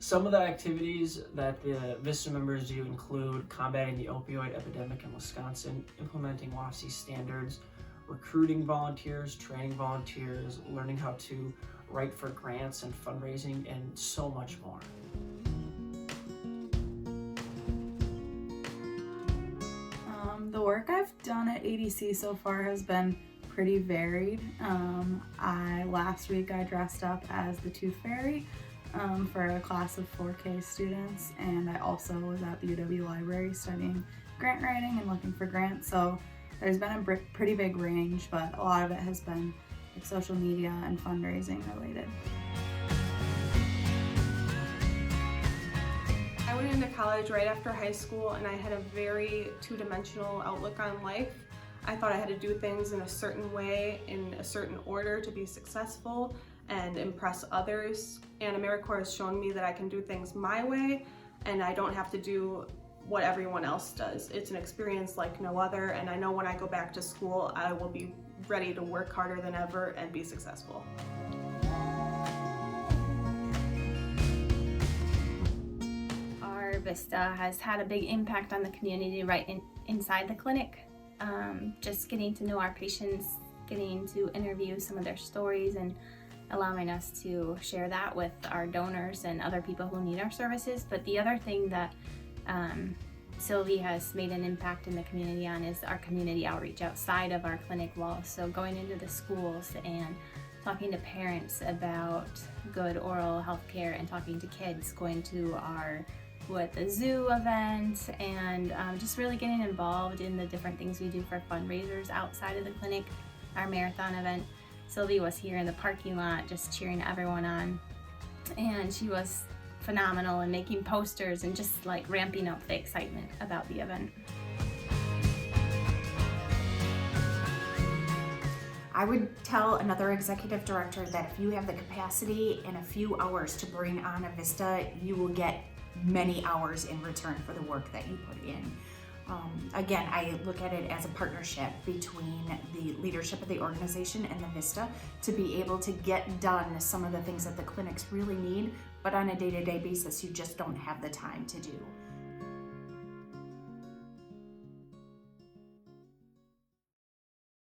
Some of the activities that the VISTA members do include combating the opioid epidemic in Wisconsin, implementing WAFCC standards, recruiting volunteers, training volunteers, learning how to write for grants and fundraising, and so much more. The work I've done at ADC so far has been pretty varied. Last week I dressed up as the Tooth Fairy for a class of 4K students, and I also was at the UW Library studying grant writing and looking for grants. So there's been a pretty big range, but a lot of it has been like social media and fundraising related. I went into college right after high school and I had a very two-dimensional outlook on life. I thought I had to do things in a certain way, in a certain order to be successful and impress others. And Americorps has shown me that I can do things my way and I don't have to do what everyone else does. It's an experience like no other, and I know when I go back to school I will be ready to work harder than ever and be successful. Our VISTA has had a big impact on the community right inside the clinic. Just getting to know our patients, getting to interview some of their stories, and allowing us to share that with our donors and other people who need our services. But the other thing that Sylvie has made an impact in the community on is our community outreach outside of our clinic walls. So going into the schools and talking to parents about good oral health care, and talking to kids, going to our at the zoo event, and just really getting involved in the different things we do for fundraisers outside of the clinic. Our marathon event, Sylvie was here in the parking lot just cheering everyone on, and she was phenomenal in making posters and just like ramping up the excitement about the event. I would tell another executive director that if you have the capacity in a few hours to bring on a VISTA, you will get many hours in return for the work that you put in. Again, I look at it as a partnership between the leadership of the organization and the VISTA to be able to get done some of the things that the clinics really need, but on a day-to-day basis you just don't have the time to do.